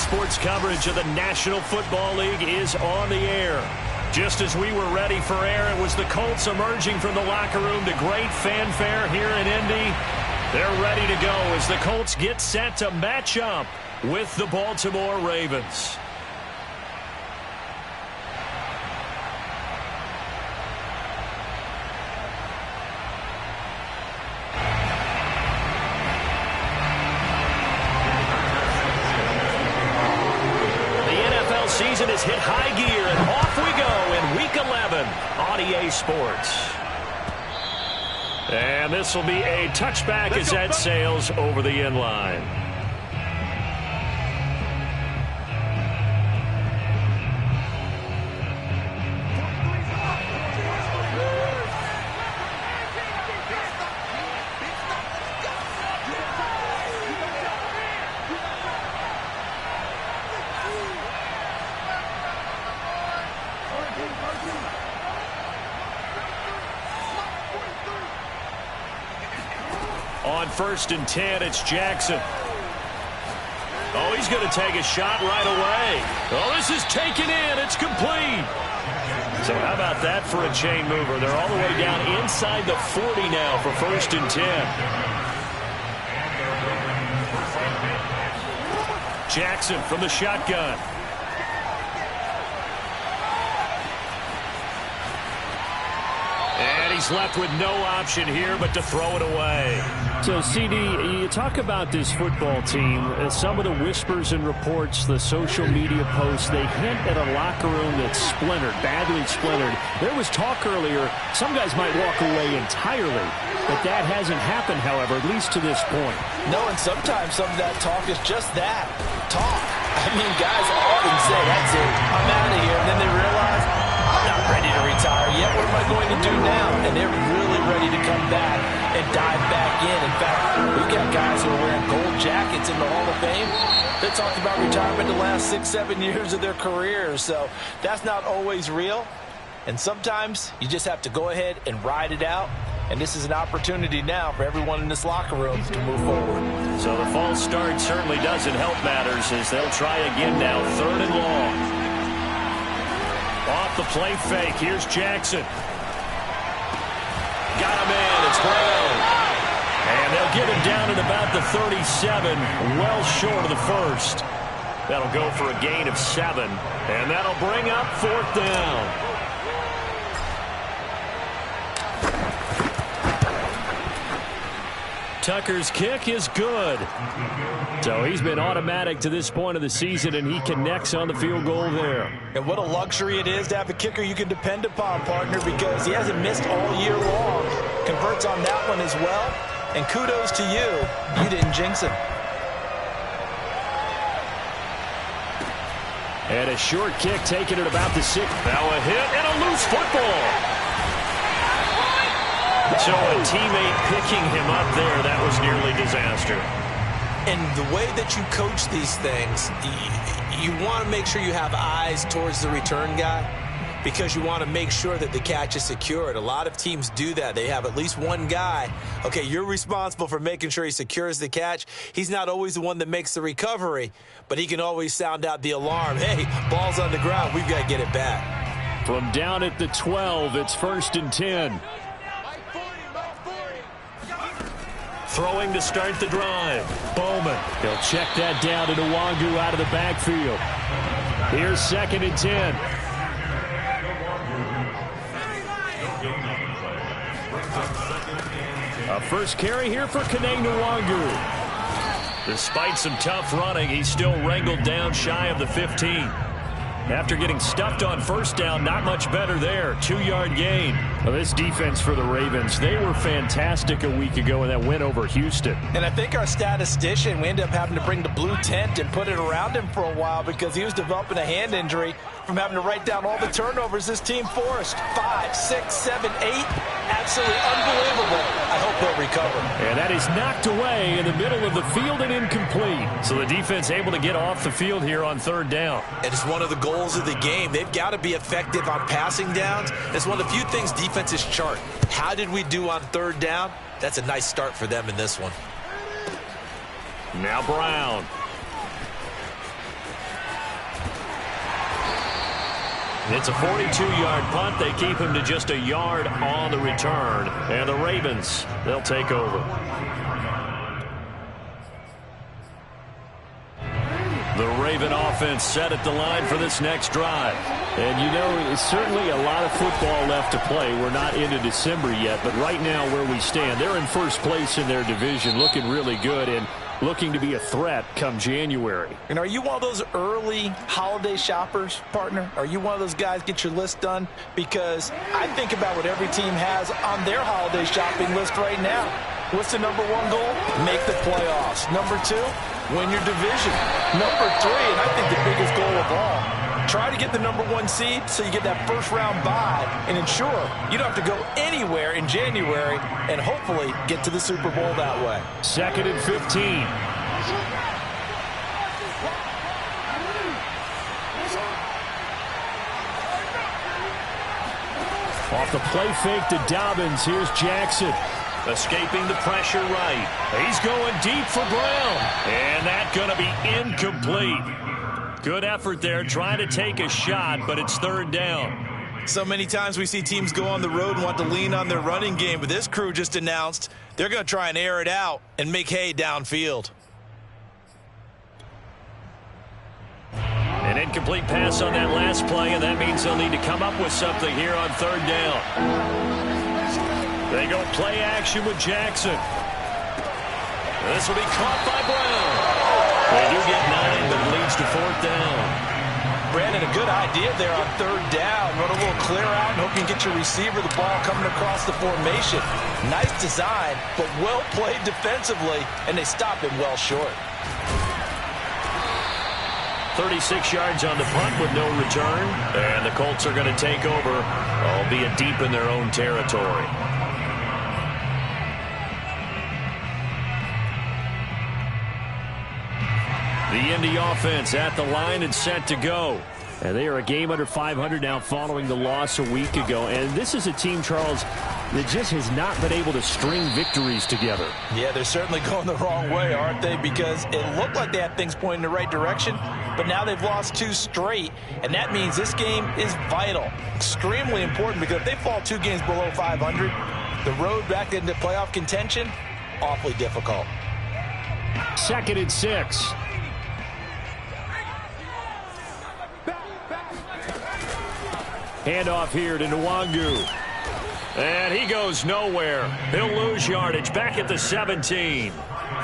Sports coverage of the National Football League is on the air. Just as we were ready for air, it was the Colts emerging from the locker room to great fanfare here in Indy. They're ready to go as the Colts get set to match up with the Baltimore Ravens. Season has hit high gear, and off we go in Week 11 on EA Sports. And this will be a touchback as that sails over the end line. On 1st and 10, it's Jackson. Oh, he's going to take a shot right away. Oh, this is taken in. It's complete. So how about that for a chain mover? They're all the way down inside the 40 now for 1st and 10. Jackson from the shotgun. And he's left with no option here but to throw it away. So, CD, you talk about this football team. Some of the whispers and reports, the social media posts, they hint at a locker room that's splintered, badly splintered. There was talk earlier, some guys might walk away entirely. But that hasn't happened, however, at least to this point. No, and sometimes some of that talk is just that, talk. I mean, guys often say, that's it, I'm out of here. And then they realize, I'm not ready to retire yet. What am I going to do now? And they're really ready to come back and dive back in. In fact, we've got guys who are wearing gold jackets in the Hall of Fame. They talked about retirement the last 6-7 years of their careers. So that's not always real. And sometimes you just have to go ahead and ride it out. And this is an opportunity now for everyone in this locker room to move forward. So the false start certainly doesn't help matters as they'll try again now, 3rd and long. Off the play fake, here's Jackson. Got him in, it's Brown. And they'll get him down at about the 37, well short of the 1st. That'll go for a gain of 7, and that'll bring up 4th down. Tucker's kick is good. So he's been automatic to this point of the season, and he connects on the field goal there. And what a luxury it is to have a kicker you can depend upon, partner, because he hasn't missed all year long. Converts on that one as well. And kudos to you. You didn't jinx him. And a short kick taken at about the 6. Now a hit and a loose football. So a teammate picking him up there, that was nearly disaster. And the way that you coach these things, you want to make sure you have eyes towards the return guy because you want to make sure that the catch is secured. A lot of teams do that. They have at least one guy. Okay, you're responsible for making sure he secures the catch. He's not always the one that makes the recovery, but he can always sound out the alarm. Hey, ball's on the ground. We've got to get it back. From down at the 12, it's 1st and 10. Throwing to start the drive. Bowman. He'll check that down to Nwangu out of the backfield. Here's 2nd and 10. A first carry here for Kene Nwangu. Despite some tough running, he's still wrangled down shy of the 15. After getting stuffed on 1st down, not much better there. 2-yard gain. Well, this defense for the Ravens, they were fantastic a week ago in that win over Houston. And I think our statistician, we ended up having to bring the blue tent and put it around him for a while because he was developing a hand injury from having to write down all the turnovers this team forced. 5, 6, 7, 8. Absolutely unbelievable. I hope they'll recover. And that is knocked away in the middle of the field and incomplete. So the defense able to get off the field here on 3rd down. And it's one of the goals of the game. They've got to be effective on passing downs. It's one of the few things defenses chart. How did we do on 3rd down? That's a nice start for them in this one. Now Brown. It's a 42-yard punt. They keep him to just a yard on the return. And the Ravens, they'll take over. The Raven offense set at the line for this next drive. And, you know, it's certainly a lot of football left to play. We're not into December yet, but right now where we stand, they're in first place in their division, looking really good and looking to be a threat come January. And are you one of those early holiday shoppers, partner? Are you one of those guys get your list done? Because I think about what every team has on their holiday shopping list right now. What's the number one goal? Make the playoffs. Number two, win your division. Number three, and I think the biggest goal of all, try to get the number one seed so you get that first round bye and ensure you don't have to go anywhere in January and hopefully get to the Super Bowl that way. 2nd and 15. Off the play fake to Dobbins. Here's Jackson. Escaping the pressure right. He's going deep for Brown. And that's going to be incomplete. Good effort there, trying to take a shot, but it's 3rd down. So many times we see teams go on the road and want to lean on their running game, but this crew just announced they're going to try and air it out and make hay downfield. An incomplete pass on that last play, and that means they'll need to come up with something here on 3rd down. They go play action with Jackson. This will be caught by Brown. They do get 9, but it leads to 4th down. Brandon, a good idea there on 3rd down. Run a little clear out and hope you can get your receiver the ball coming across the formation. Nice design, but well played defensively, and they stop him well short. 36 yards on the punt with no return. And the Colts are going to take over, albeit deep in their own territory. The Indy offense at the line and set to go. And they are a game under 500 now following the loss a week ago. And this is a team, Charles, that just has not been able to string victories together. Yeah, they're certainly going the wrong way, aren't they? Because it looked like they had things pointing in the right direction, but now they've lost 2 straight. And that means this game is vital, extremely important, because if they fall 2 games below 500, the road back into playoff contention, awfully difficult. 2nd and 6. Handoff here to Nwangu. And he goes nowhere. He'll lose yardage back at the 17.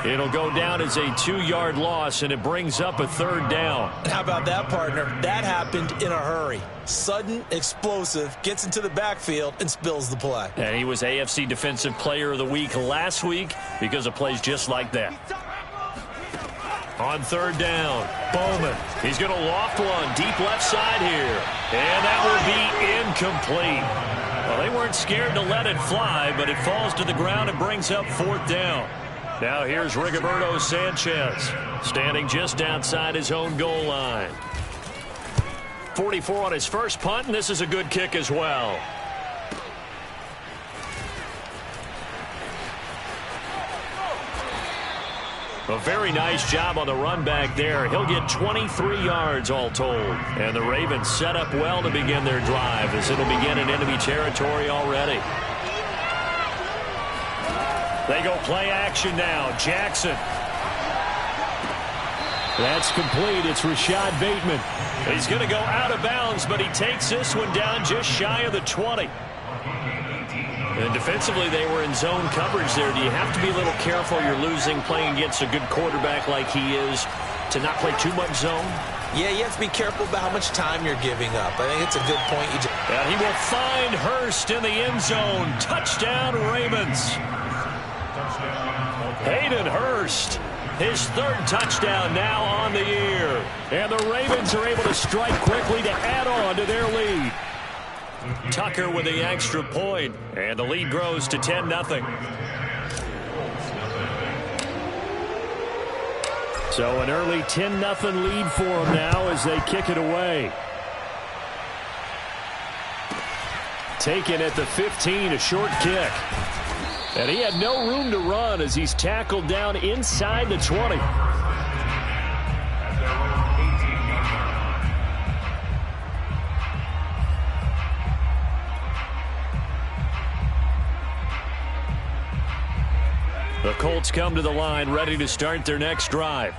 It'll go down as a 2-yard loss, and it brings up a 3rd down. How about that, partner? That happened in a hurry. Sudden, explosive, gets into the backfield, and spills the play. And he was AFC Defensive Player of the Week last week because of plays just like that. On 3rd down, Bowman. He's going to loft one deep left side here. And that will be incomplete. Well, they weren't scared to let it fly, but it falls to the ground and brings up 4th down. Now here's Rigoberto Sanchez, standing just outside his own goal line. 44 on his first punt, and this is a good kick as well. A very nice job on the run back there. He'll get 23 yards all told. And the Ravens set up well to begin their drive as it'll begin in enemy territory already. They go play action now. Jackson. That's complete. It's Rashad Bateman. He's going to go out of bounds, but he takes this one down just shy of the 20. And defensively, they were in zone coverage there. Do you have to be a little careful? You're losing playing against a good quarterback like he is to not play too much zone? Yeah, you have to be careful about how much time you're giving up. I think it's a good point. And he will find Hurst in the end zone. Touchdown, Ravens. Hayden Hurst, his 3rd touchdown now on the year. And the Ravens are able to strike quickly to add on to their lead. Tucker with the extra point, and the lead grows to 10-0. So an early 10-0 lead for them now as they kick it away. Taken at the 15, a short kick. And he had no room to run as he's tackled down inside the 20. The Colts come to the line ready to start their next drive.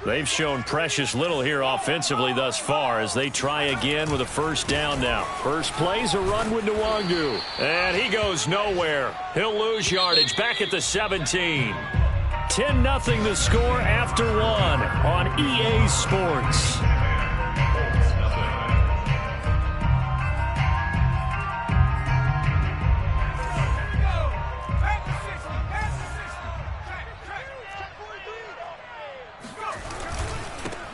They've shown precious little here offensively thus far as they try again with a first down now. First play's a run with Nwangu. And he goes nowhere. He'll lose yardage back at the 17. 10-0 the score after one on EA Sports.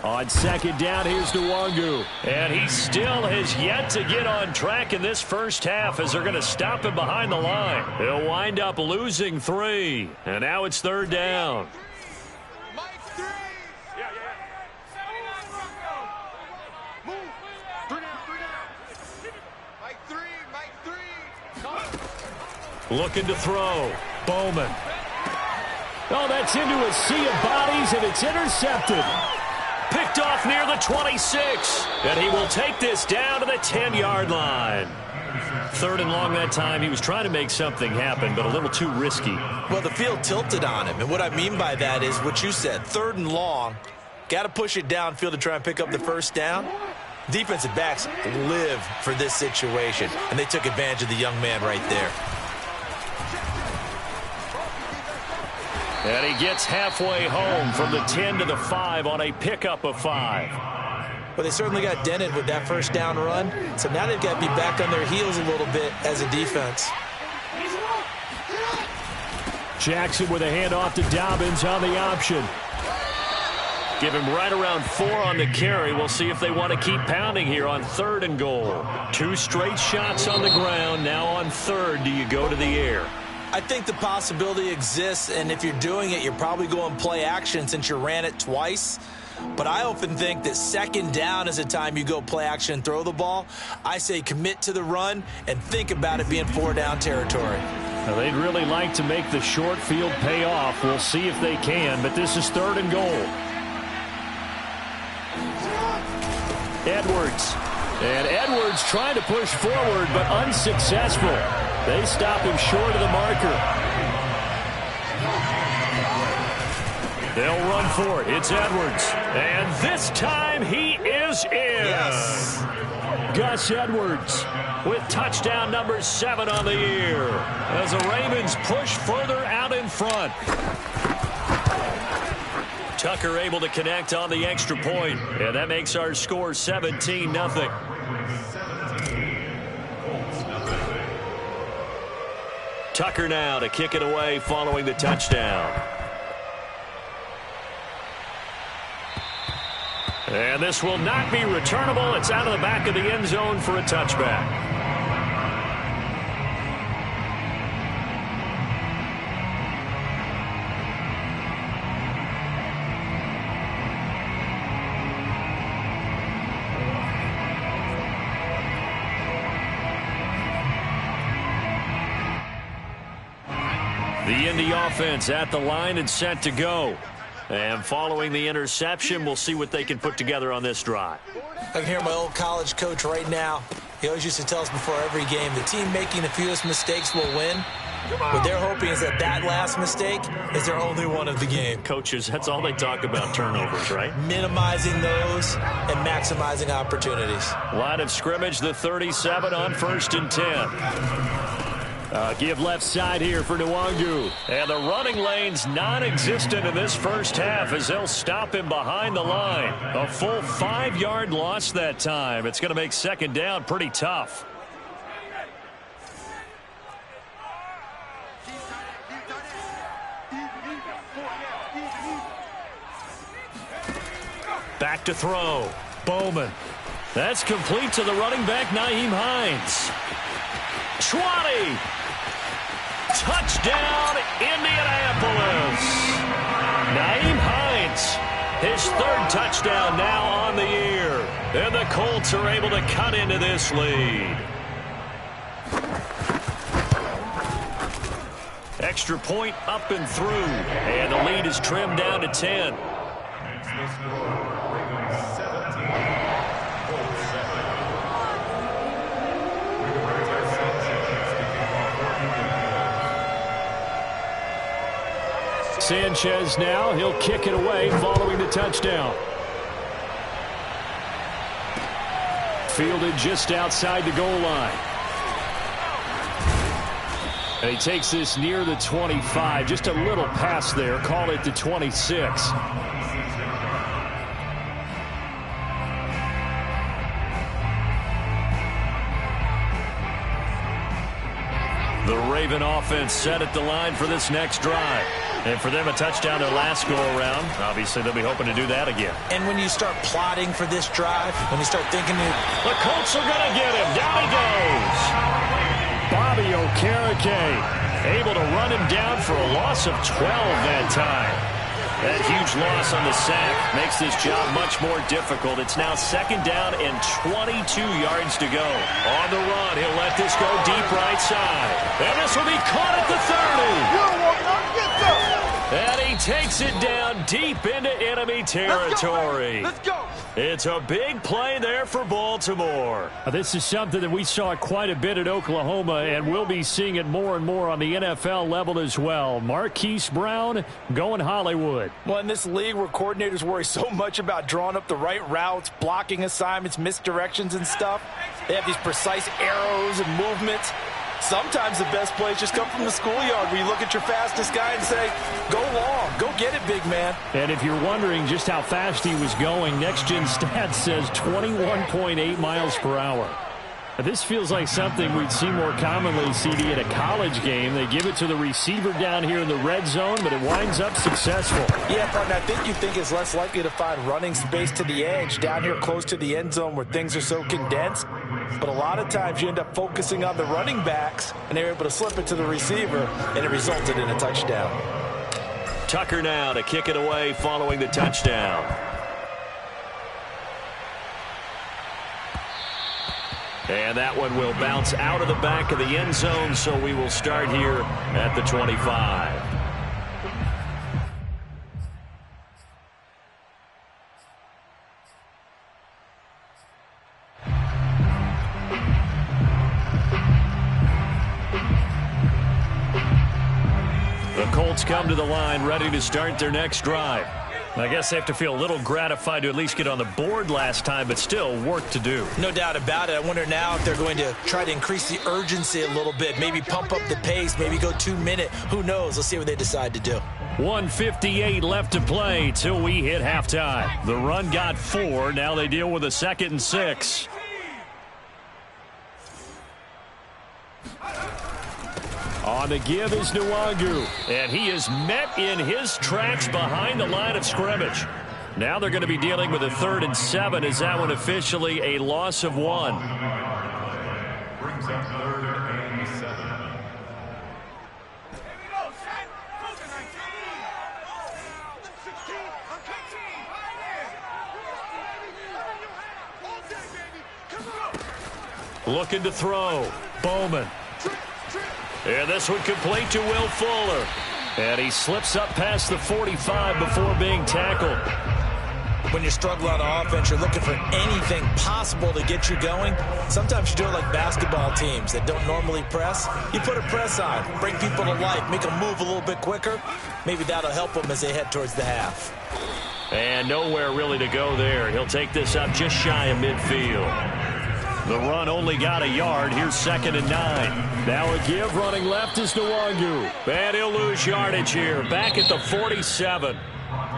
On second down, here's Nwangu. And he still has yet to get on track in this first half as they're going to stop him behind the line. He'll wind up losing 3. And now it's third down. Looking to throw. Bowman. Oh, that's into a sea of bodies, and it's intercepted. Picked off near the 26. And he will take this down to the 10-yard line. Third and long that time. He was trying to make something happen, but a little too risky. Well, the field tilted on him. And what I mean by that is what you said. Third and long. Got to push it downfield to try and pick up the first down. Defensive backs live for this situation. And they took advantage of the young man right there. And he gets halfway home from the 10 to the 5 on a pickup of 5. Well, they certainly got dented with that first down run. So now they've got to be back on their heels a little bit as a defense. Jackson with a handoff to Dobbins on the option. Give him right around 4 on the carry. We'll see if they want to keep pounding here on 3rd and goal. 2 straight shots on the ground. Now on 3rd, do you go to the air? I think the possibility exists, and if you're doing it, you're probably going play action since you ran it twice. But I often think that second down is the time you go play action and throw the ball. I say commit to the run and think about it being 4-down territory. Now, they'd really like to make the short field pay off. We'll see if they can, but this is 3rd and goal. Edwards. And Edwards trying to push forward, but unsuccessful. They stop him short of the marker. They'll run for it. It's Edwards. And this time he is in. Yes. Gus Edwards with touchdown number 7 on the year as the Ravens push further out in front. Tucker able to connect on the extra point, and that makes our score 17-0. Tucker now to kick it away following the touchdown. And this will not be returnable. It's out of the back of the end zone for a touchback. The Indy offense at the line and set to go. And following the interception, we'll see what they can put together on this drive. I can hear my old college coach right now. He always used to tell us before every game, the team making the fewest mistakes will win. What they're hoping is that that last mistake is their only one of the game. Coaches, that's all they talk about, turnovers, right? Minimizing those and maximizing opportunities. Line of scrimmage, the 37 on 1st and 10. Give left side here for Nwangu. And the running lane's non-existent in this first half as they'll stop him behind the line. A full 5-yard loss that time. It's going to make second down pretty tough. Back to throw. Bowman. That's complete to the running back, Nyheim Hines. 20. Touchdown, Indianapolis. Nyheim Hines, his 3rd touchdown now on the year. And the Colts are able to cut into this lead. Extra point up and through. And the lead is trimmed down to 10. Sanchez now. He'll kick it away following the touchdown. Fielded just outside the goal line. And he takes this near the 25. Just a little pass there. Call it the 26. The Raven offense set at the line for this next drive. And for them, a touchdown their last go-around. Obviously, they'll be hoping to do that again. And when you start plotting for this drive, when you start thinking... The Colts are going to get him. Down he goes. Bobby Okereke able to run him down for a loss of 12 that time. That huge loss on the sack makes this job much more difficult. It's now 2nd down and 22 yards to go. On the run, he'll let this go deep right side. And this will be caught at the 30. And he takes it down deep into enemy territory. Let's go. It's a big play there for Baltimore. This is something that we saw quite a bit at Oklahoma, and we'll be seeing it more and more on the NFL level as well. Marquise Brown going Hollywood. Well, in this league where coordinators worry so much about drawing up the right routes, blocking assignments, misdirections and stuff, they have these precise arrows and movements. Sometimes the best plays just come from the schoolyard where you look at your fastest guy and say, go long, go get it, big man. And if you're wondering just how fast he was going, Next Gen Stats says 21.8 miles per hour. This feels like something we'd see more commonly, CD, at a college game. They give it to the receiver down here in the red zone, but it winds up successful. Yeah, partner, I think you think it's less likely to find running space to the edge down here close to the end zone where things are so condensed. But a lot of times you end up focusing on the running backs, and they're able to slip it to the receiver, and it resulted in a touchdown. Tucker now to kick it away following the touchdown. And that one will bounce out of the back of the end zone, so we will start here at the 25. The Colts come to the line ready to start their next drive. I guess they have to feel a little gratified to at least get on the board last time, but still work to do. No doubt about it. I wonder now if they're going to try to increase the urgency a little bit, maybe pump up the pace, maybe go 2-minute. Who knows? Let's see what they decide to do. 1:58 left to play till we hit halftime. The run got 4. Now they deal with a 2nd and 6. On the give is Nwangu, and he is met in his tracks behind the line of scrimmage. Now they're going to be dealing with a 3rd and 7. Is that one officially a loss of 1? Brings up 3rd and 7. Looking to throw. Bowman. And this one complete to Will Fuller. And he slips up past the 45 before being tackled. When you're struggling on offense, you're looking for anything possible to get you going. Sometimes you do it like basketball teams that don't normally press. You put a press on, bring people to life, make them move a little bit quicker. Maybe that'll help them as they head towards the half. And nowhere really to go there. He'll take this up just shy of midfield. The run only got a yard. Here's 2nd and 9. Now a give running left is Nwangu. And he'll lose yardage here. Back at the 47.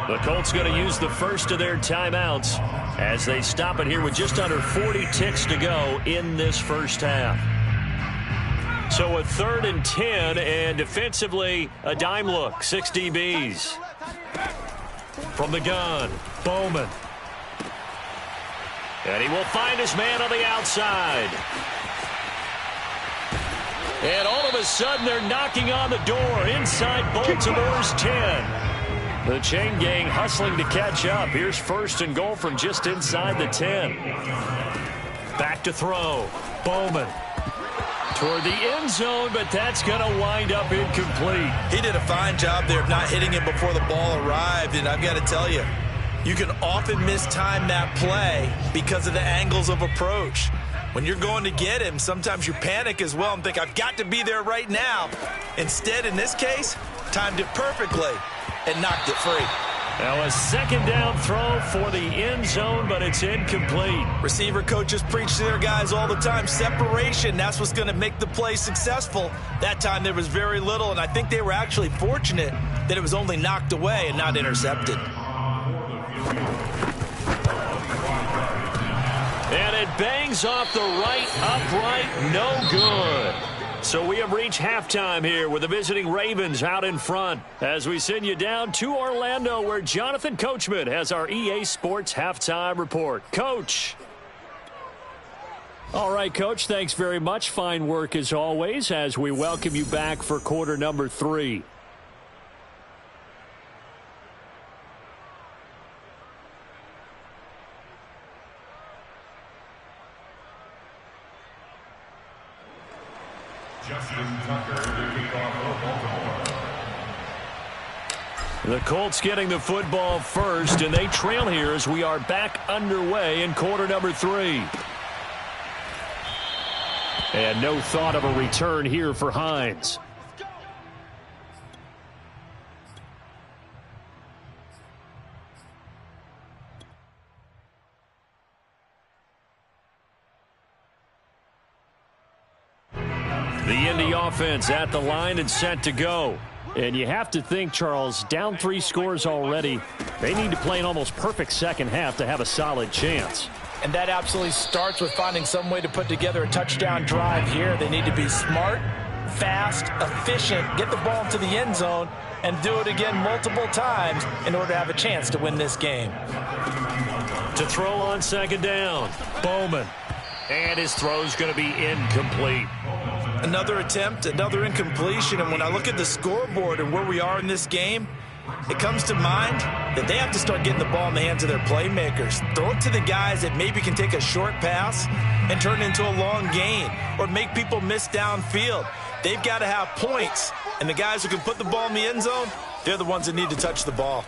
The Colts going to use the first of their timeouts as they stop it here with just under 40 ticks to go in this first half. So a 3rd and 10, and defensively a dime look. 6 DBs. From the gun, Bowman. And he will find his man on the outside. And all of a sudden, they're knocking on the door inside Baltimore's 10. The chain gang hustling to catch up. Here's 1st and goal from just inside the 10. Back to throw. Bowman. Toward the end zone, but that's going to wind up incomplete. He did a fine job there of not hitting him before the ball arrived, and I've got to tell you, you can often mistime that play because of the angles of approach. When you're going to get him, sometimes you panic as well and think, I've got to be there right now. Instead, in this case, timed it perfectly. and knocked it free. Now a second down throw for the end zone, but it's incomplete. Receiver coaches preach to their guys all the time. Separation, that's what's going to make the play successful. That time there was very little, and I think they were actually fortunate that it was only knocked away and not intercepted. And it bangs off the right upright, no good. So we have reached halftime here with the visiting Ravens out in front as we send you down to Orlando where Jonathan Coachman has our EA Sports Halftime Report. Coach. All right, Coach, thanks very much. Fine work as always as we welcome you back for quarter number 3. The Colts getting the football first, and they trail here as we are back underway in quarter number 3. And no thought of a return here for Hines. The Indy offense at the line and set to go. And you have to think, Charles, down 3 scores already. They need to play an almost perfect second half to have a solid chance. And that absolutely starts with finding some way to put together a touchdown drive here. They need to be smart, fast, efficient, get the ball into the end zone, and do it again multiple times in order to have a chance to win this game. To throw on second down, Bowman. And his throw's going to be incomplete. Another attempt, another incompletion, and when I look at the scoreboard and where we are in this game, it comes to mind that they have to start getting the ball in the hands of their playmakers. Throw it to the guys that maybe can take a short pass and turn it into a long gain or make people miss downfield. They've got to have points, and the guys who can put the ball in the end zone, they're the ones that need to touch the ball.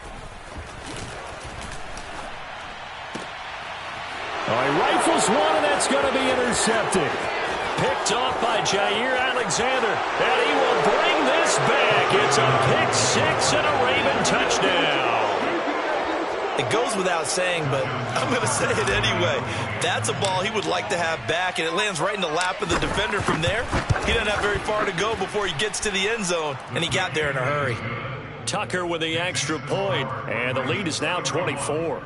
All right, rifles one, and that's going to be intercepted. Picked off by Jair Alexander, and he will bring this back. It's a pick 6 and a Raven touchdown. It goes without saying, but I'm going to say it anyway. That's a ball he would like to have back, and it lands right in the lap of the defender from there. He doesn't have very far to go before he gets to the end zone, and he got there in a hurry. Tucker with the extra point, and the lead is now 24.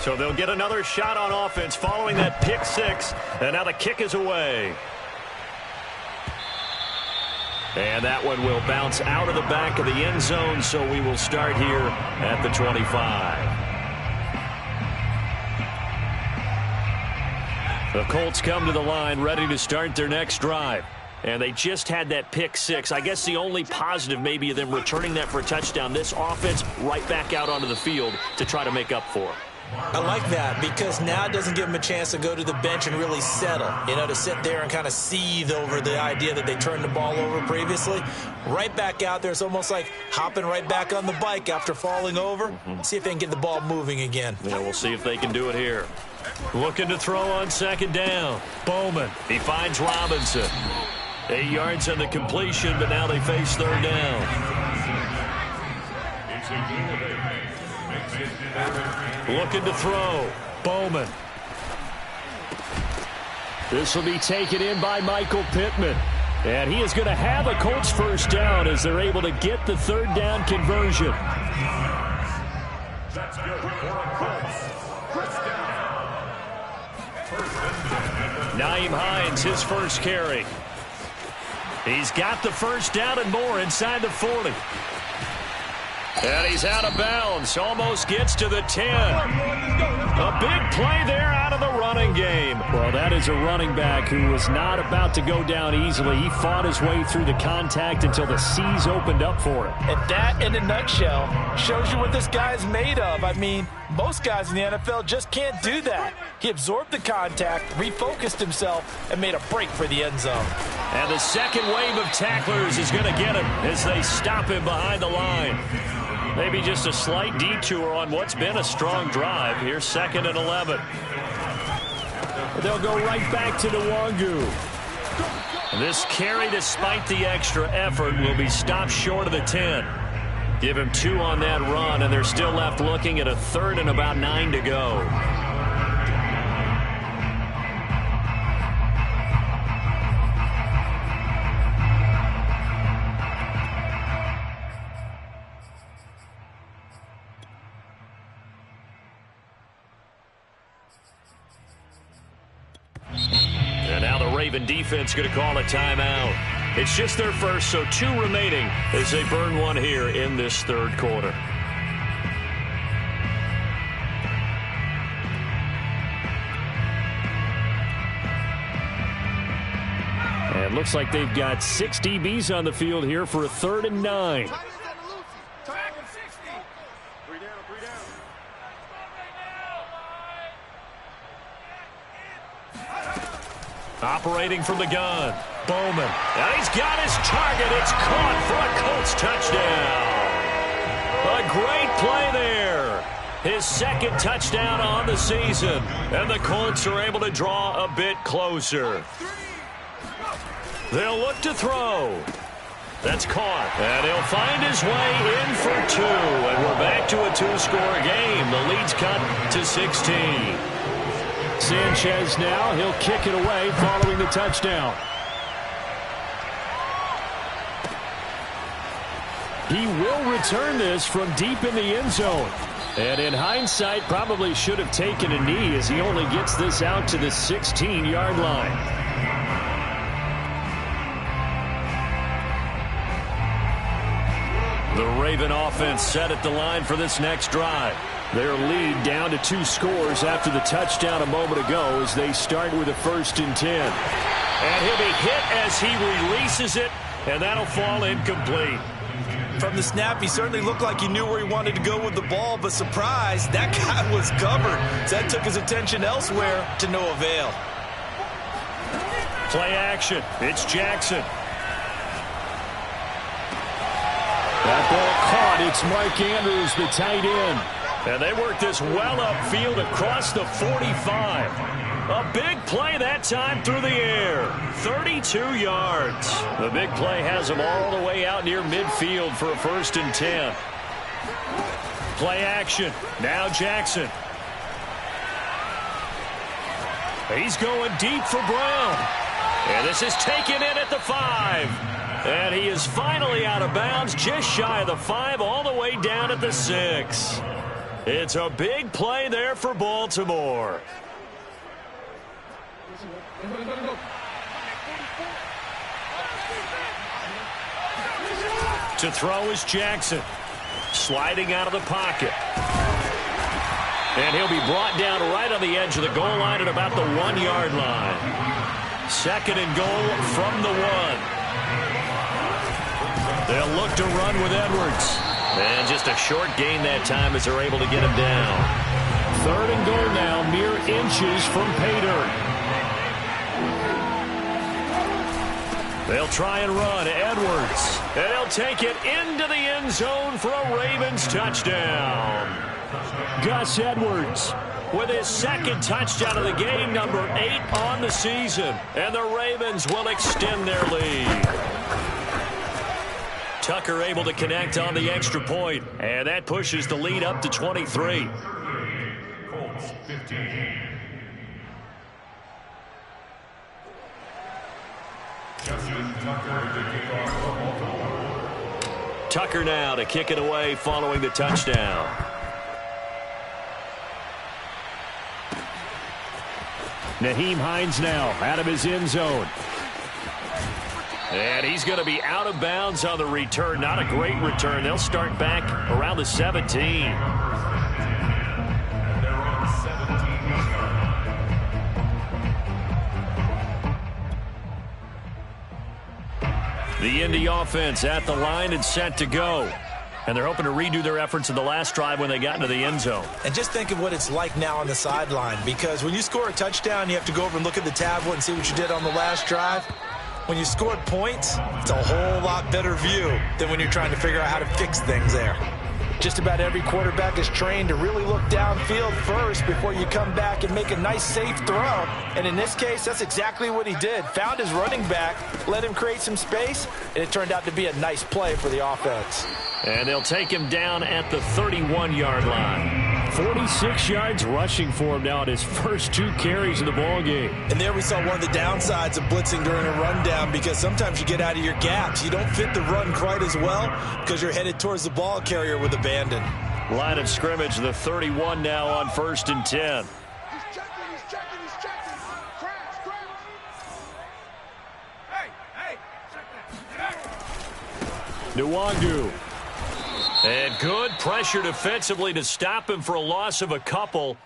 So they'll get another shot on offense following that pick 6, and now the kick is away. And that one will bounce out of the back of the end zone, so we will start here at the 25. The Colts come to the line ready to start their next drive. And they just had that pick 6. I guess the only positive maybe of them returning that for a touchdown. This offense right back out onto the field to try to make up for it. I like that because now it doesn't give them a chance to go to the bench and really settle, to sit there and kind of seethe over the idea that they turned the ball over previously. Right back out there, it's almost like hopping right back on the bike after falling over. See if they can get the ball moving again. Yeah, we'll see if they can do it here. Looking to throw on second down. Bowman, he finds Robinson. 8 yards on the completion, but now they face third down. Looking to throw. Bowman. This will be taken in by Michael Pittman. And he is going to have a Colts first down as they're able to get the third down conversion. That's good for Colts. First down. Nyheim Hines, his first carry. He's got the first down and more inside the 40. And he's out of bounds. Almost gets to the 10. A big play there out of the running game. Well, that is a running back who was not about to go down easily. He fought his way through the contact until the C's opened up for him. And that, in a nutshell, shows you what this guy's made of. I mean, most guys in the NFL just can't do that. He absorbed the contact, refocused himself, and made a break for the end zone. And the second wave of tacklers is going to get him as they stop him behind the line. Maybe just a slight detour on what's been a strong drive. Here's 2nd and 11. They'll go right back to Nwangu. This carry, despite the extra effort, will be stopped short of the 10. Give him 2 on that run, and they're still left looking at a 3rd and about 9 to go. And now the Raven defense going to call a timeout. It's just their first, so 2 remaining as they burn one here in this 3rd quarter. And it looks like they've got 6 DBs on the field here for a 3rd and 9. Operating from the gun, Bowman. And he's got his target. It's caught for a Colts touchdown. A great play there. His 2nd touchdown on the season. And the Colts are able to draw a bit closer. They'll look to throw. That's caught. And he'll find his way in for 2. And we're back to a 2-score game. The lead's cut to 16. Sanchez now, he'll kick it away following the touchdown. He will return this from deep in the end zone. And in hindsight, probably should have taken a knee as he only gets this out to the 16-yard line. The Raven offense set at the line for this next drive. Their lead down to 2 scores after the touchdown a moment ago as they start with a 1st and 10. And he'll be hit as he releases it, and that'll fall incomplete. From the snap, he certainly looked like he knew where he wanted to go with the ball, but surprise, that guy was covered. So that took his attention elsewhere to no avail. Play action. It's Jackson. That ball caught. It's Mark Andrews, the tight end. And they work this well upfield across the 45. A big play that time through the air. 32 yards. The big play has them all the way out near midfield for a 1st and 10. Play action. Now Jackson. He's going deep for Brown. And this is taken in at the 5. And he is finally out of bounds, just shy of the 5, all the way down at the 6. It's a big play there for Baltimore. To throw is Jackson. Sliding out of the pocket. And he'll be brought down right on the edge of the goal line at about the 1-yard line. 2nd and goal from the 1. They'll look to run with Edwards. And just a short gain that time as they're able to get him down. 3rd and goal now, mere inches from pay dirt. They'll try and run. Edwards. And he'll take it into the end zone for a Ravens touchdown. Gus Edwards with his 2nd touchdown of the game, number 8 on the season. And the Ravens will extend their lead. Tucker able to connect on the extra point, and that pushes the lead up to 23. Colts 15. Justin Tucker to kick off for Baltimore. Tucker now to kick it away following the touchdown. Nyheim Hines now out of his end zone. And he's going to be out of bounds on the return. Not a great return. They'll start back around the 17. They're on 17. The Indy offense at the line and set to go. And they're hoping to redo their efforts in the last drive when they got into the end zone. And just think of what it's like now on the sideline, because when you score a touchdown, you have to go over and look at the tablet and see what you did on the last drive. When you scored points, it's a whole lot better view than when you're trying to figure out how to fix things there. Just about every quarterback is trained to really look downfield first before you come back and make a nice, safe throw. And in this case, that's exactly what he did. Found his running back, let him create some space, and it turned out to be a nice play for the offense. And they'll take him down at the 31-yard line. 46 yards rushing for him now at his first 2 carries in the ballgame. And there we saw one of the downsides of blitzing during a rundown, because sometimes you get out of your gaps. You don't fit the run quite as well because you're headed towards the ball carrier with abandon. Line of scrimmage, the 31 now on 1st and 10. He's checking. Crash. Hey, check that. Nwangu. And good pressure defensively to stop him for a loss of a couple.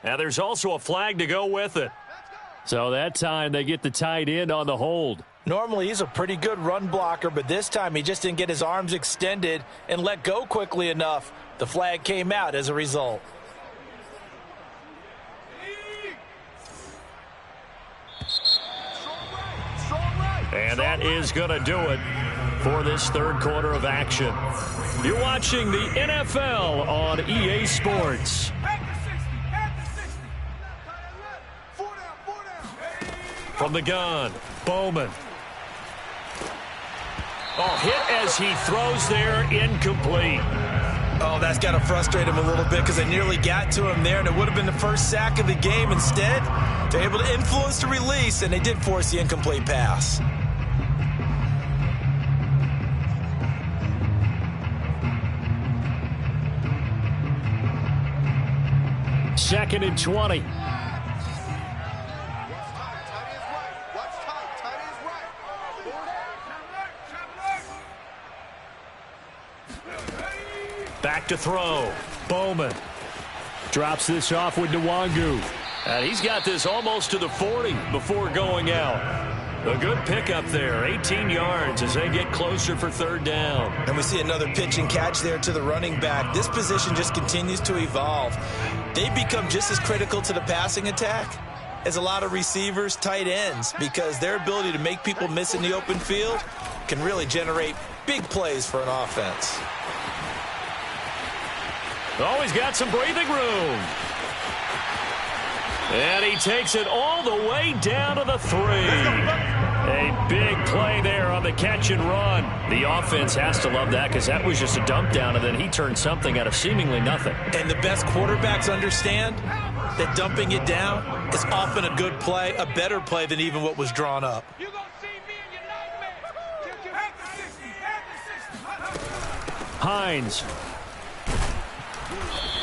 Now there's also a flag to go with it. So that time they get the tight end on the hold. Normally he's a pretty good run blocker, but this time he just didn't get his arms extended and let go quickly enough. The flag came out as a result. And that is going to do it for this third quarter of action. You're watching the NFL on EA Sports. From the gun, Bowman. Oh, hit as he throws there, incomplete. Oh, that's got to frustrate him a little bit because they nearly got to him there, and it would have been the first sack of the game. Instead, they're able to influence the release, and they did force the incomplete pass. Second and 20. Back to throw. Bowman. Drops this off with Nwangu. And he's got this almost to the 40 before going out. A good pickup there. 18 yards as they get closer for third down. And we see another pitch and catch there to the running back. This position just continues to evolve. They become just as critical to the passing attack as a lot of receivers, tight ends, because their ability to make people miss in the open field can really generate big plays for an offense. Oh, he's got some breathing room. And he takes it all the way down to the 3. A big play there on the catch and run. The offense has to love that because that was just a dump down, and then he turned something out of seemingly nothing. And the best quarterbacks understand that dumping it down is often a good play, a better play than even what was drawn up. Hines.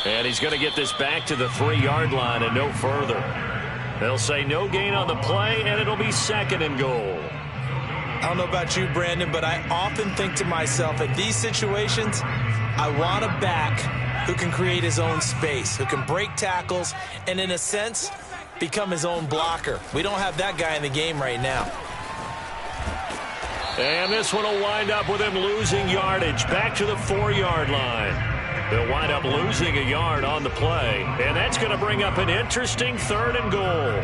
And he's going to get this back to the 3-yard line and no further. They'll say no gain on the play, and it'll be second and goal. I don't know about you, Brandon, but I often think to myself, in these situations, I want a back who can create his own space, who can break tackles, and in a sense, become his own blocker. We don't have that guy in the game right now. And this one will wind up with him losing yardage back to the 4-yard line. They'll wind up losing a yard on the play, and that's going to bring up an interesting third and goal.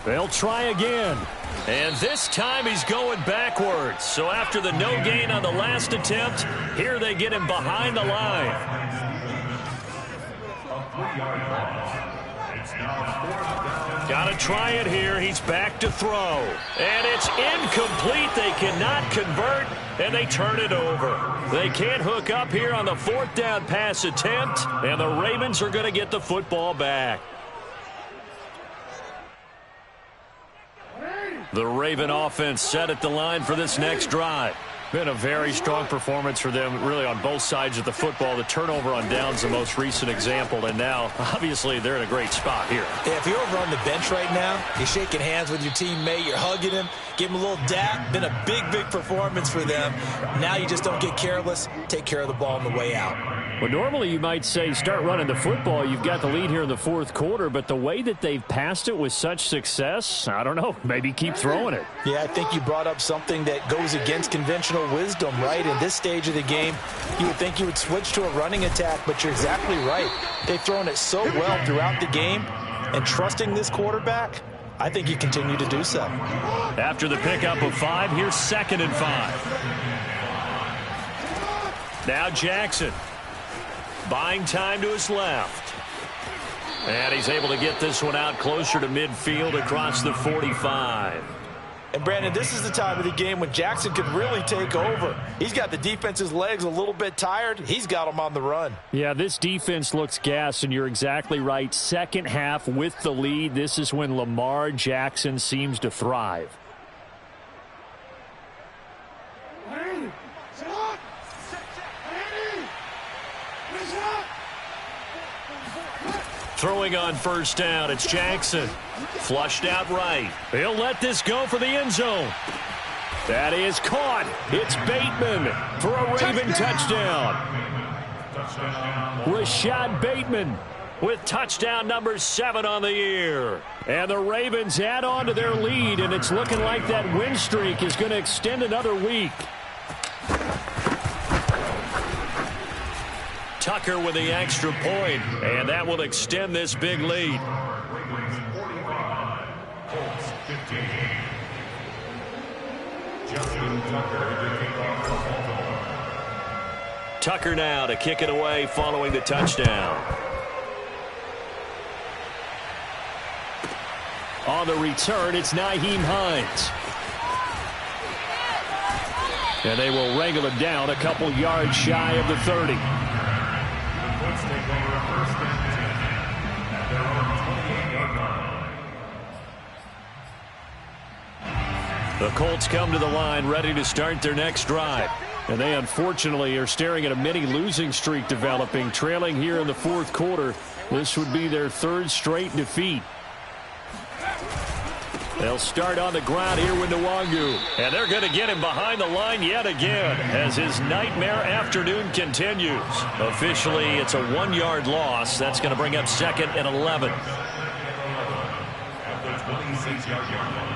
They'll try again. And this time he's going backwards. So after the no gain on the last attempt, here they get him behind the line. Got to try it here. He's back to throw. And it's incomplete. They cannot convert, and they turn it over. They can't hook up here on the 4th down pass attempt, and the Ravens are going to get the football back. The Raven offense set at the line for this next drive. Been a very strong performance for them, really, on both sides of the football. The turnover on downs, the most recent example, and now, obviously, they're in a great spot here. Yeah, if you're over on the bench right now, you're shaking hands with your teammate, you're hugging him, give him a little dap. Been a big, big performance for them. Now you just don't get careless. Take care of the ball on the way out. Well, normally you might say start running the football. You've got the lead here in the fourth quarter, but the way that they've passed it with such success, I don't know, maybe keep throwing it. Yeah, I think you brought up something that goes against conventional wisdom, right? In this stage of the game, you would think you would switch to a running attack, but you're exactly right. They've thrown it so well throughout the game, and trusting this quarterback, I think you continue to do so. After the pickup of 5, here's 2nd and 5. Now Jackson. Buying time to his left. And he's able to get this one out closer to midfield across the 45. And, Brandon, this is the time of the game when Jackson could really take over. He's got the defense's legs a little bit tired. He's got them on the run. Yeah, this defense looks gassed, and you're exactly right. Second half with the lead, this is when Lamar Jackson seems to thrive. Throwing on first down, it's Jackson. Flushed out right. He'll let this go for the end zone. That is caught. It's Bateman for a Raven touchdown. Rashad Bateman with touchdown number 7 on the year. And the Ravens add on to their lead, and it's looking like that win streak is going to extend another week. Tucker with the extra point, and that will extend this big lead. Colts 15. Justin Tucker to kick off for Baltimore. Tucker now to kick it away following the touchdown. On the return, it's Nyheim Hines. And they will wrangle it down a couple yards shy of the 30. Colts take over a 1st and 10 at their own 28-yard line. The Colts come to the line ready to start their next drive. And they unfortunately are staring at a mini losing streak developing, trailing here in the fourth quarter. This would be their 3rd straight defeat. They'll start on the ground here with Nwangu. And they're going to get him behind the line yet again as his nightmare afternoon continues. Officially, it's a 1-yard loss. That's going to bring up 2nd and 11. At the 26-yard line.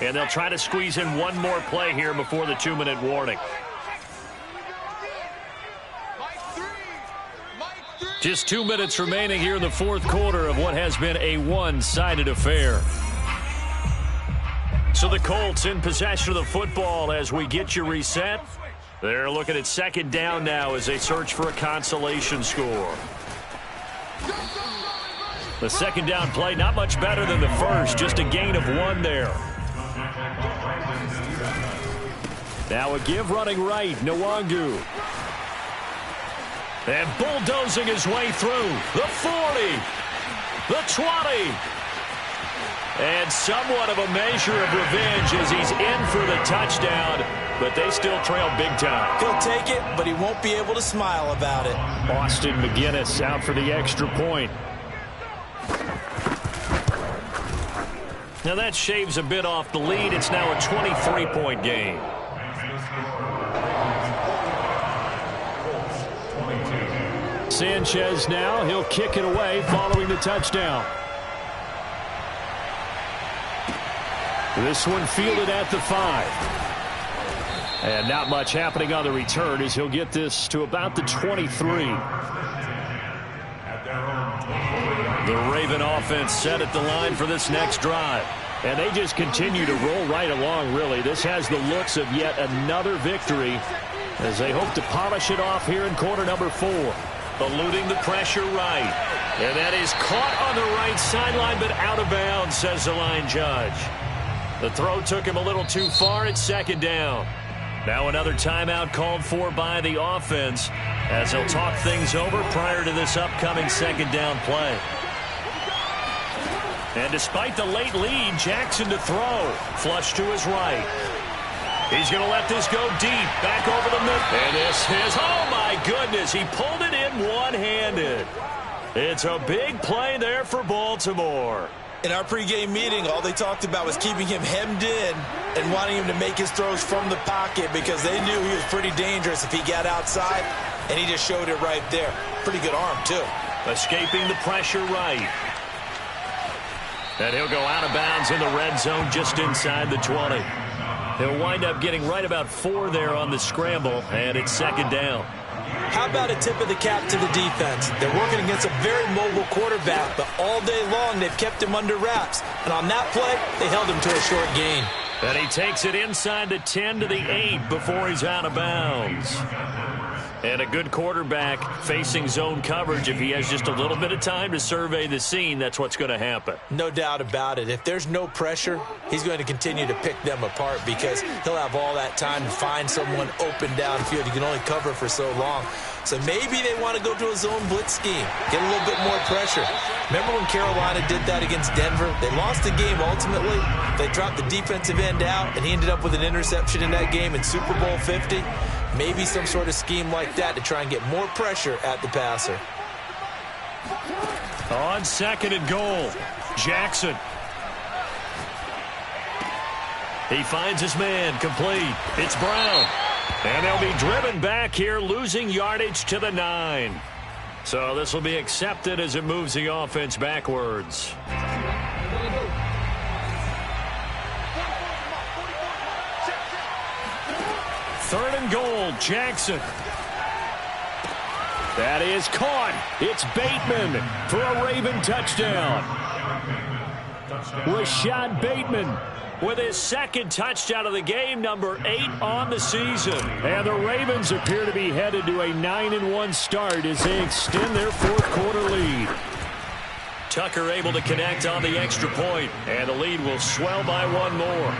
And they'll try to squeeze in one more play here before the 2-minute warning. Just 2 minutes remaining here in the fourth quarter of what has been a one-sided affair. So the Colts in possession of the football as we get you reset. They're looking at 2nd down now as they search for a consolation score. The 2nd down play not much better than the first, just a gain of 1 there. Now a give running right, Nwangu. And bulldozing his way through the 40, the 20. And somewhat of a measure of revenge as he's in for the touchdown, but they still trail big time. He'll take it, but he won't be able to smile about it. Austin McGinnis out for the extra point. Now that shaves a bit off the lead. It's now a 23-point game. Sanchez now, he'll kick it away following the touchdown. This one fielded at the 5. And not much happening on the return as he'll get this to about the 23. The Raven offense set at the line for this next drive. And they just continue to roll right along, really. This has the looks of yet another victory as they hope to polish it off here in quarter number 4. Eluding the pressure right. And that is caught on the right sideline, but out of bounds, says the line judge. The throw took him a little too far. It's 2nd down. Now another timeout called for by the offense as they'll talk things over prior to this upcoming 2nd down play. And despite the late lead, Jackson to throw. Flush to his right. He's going to let this go deep. Back over the middle. And this is, oh my goodness, he pulled it in one-handed. It's a big play there for Baltimore. In our pregame meeting, all they talked about was keeping him hemmed in and wanting him to make his throws from the pocket because they knew he was pretty dangerous if he got outside, and he just showed it right there. Pretty good arm, too. Escaping the pressure right. And he'll go out of bounds in the red zone just inside the 20. He'll wind up getting right about 4 there on the scramble, and it's second down. How about a tip of the cap to the defense? They're working against a very mobile quarterback, but all day long they've kept him under wraps. And on that play, they held him to a short gain. And he takes it inside the 10 to the 8 before he's out of bounds. And a good quarterback facing zone coverage. If he has just a little bit of time to survey the scene, that's what's going to happen. No doubt about it. If there's no pressure, he's going to continue to pick them apart because he'll have all that time to find someone open downfield. You can only cover for so long. So maybe they want to go to a zone blitz scheme, get a little bit more pressure. Remember when Carolina did that against Denver? They lost the game ultimately. They dropped the defensive end out, and he ended up with an interception in that game in Super Bowl 50. Maybe some sort of scheme like that to try and get more pressure at the passer. On second and goal, Jackson. He finds his man, complete. It's Brown. And they'll be driven back here, losing yardage to the 9. So this will be accepted as it moves the offense backwards. Third and goal, Jackson. That is caught. It's Bateman for a Raven touchdown. Rashad Bateman with his second touchdown of the game, number 8 on the season. And the Ravens appear to be headed to a 9-1 start as they extend their fourth quarter lead. Tucker able to connect on the extra point, and the lead will swell by 1 more.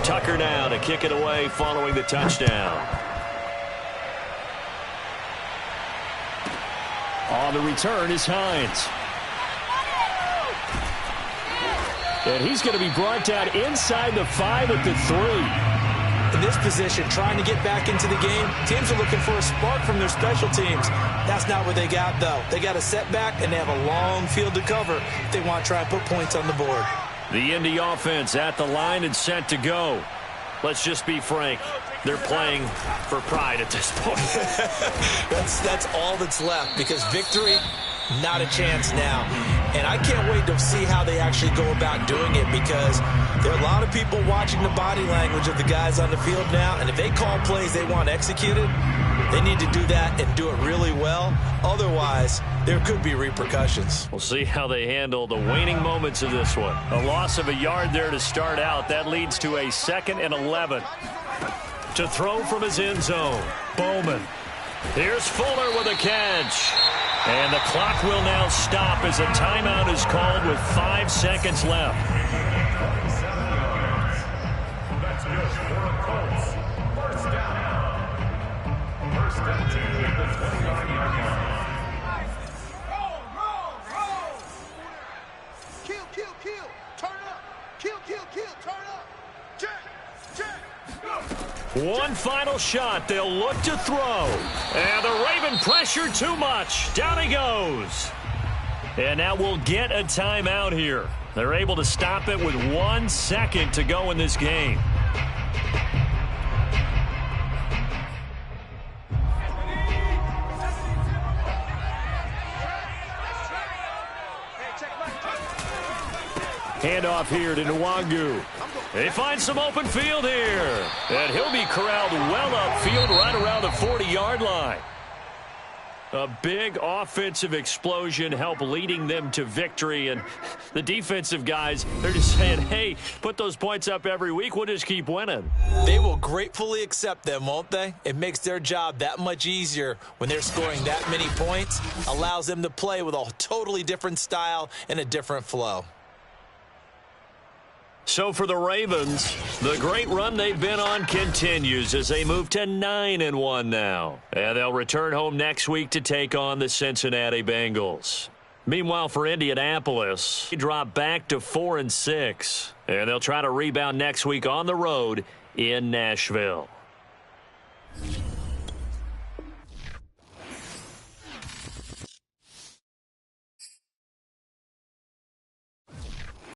Tucker now to kick it away following the touchdown. On the return is Hines. And he's going to be brought down inside the 5 at the 3. In this position, trying to get back into the game, teams are looking for a spark from their special teams. That's not what they got, though. They got a setback, and they have a long field to cover if they want to try and put points on the board. The Indy offense at the line and set to go. Let's just be frank. They're playing for pride at this point. That's all that's left because victory, not a chance now. And I can't wait to see how they actually go about doing it because there are a lot of people watching the body language of the guys on the field now. And if they call plays they want executed, they need to do that and do it really well. Otherwise, there could be repercussions. We'll see how they handle the waning moments of this one. A loss of a yard there to start out. That leads to a 2nd and 11. To throw from his end zone, Bowman. Here's Fuller with a catch. And the clock will now stop as a timeout is called with 5 seconds left. That's good for the Colts. First down. First and 10 at the 29-yard line. Kill. Turn up. Kill. Turn up. Check. Go. One final shot. They'll look to throw. And the Raven pressure too much. Down he goes. And now we'll get a timeout here. They're able to stop it with 1 second to go in this game. Handoff here to Nwangu. They find some open field here. And he'll be corralled well upfield right around the 40-yard line. A big offensive explosion helped leading them to victory. And the defensive guys, they're just saying, hey, put those points up every week. We'll just keep winning. They will gratefully accept them, won't they? It makes their job that much easier when they're scoring that many points. Allows them to play with a totally different style and a different flow. So for the Ravens, the great run they've been on continues as they move to 9-1 now. And they'll return home next week to take on the Cincinnati Bengals. Meanwhile, for Indianapolis, they drop back to 4-6. And they'll try to rebound next week on the road in Nashville.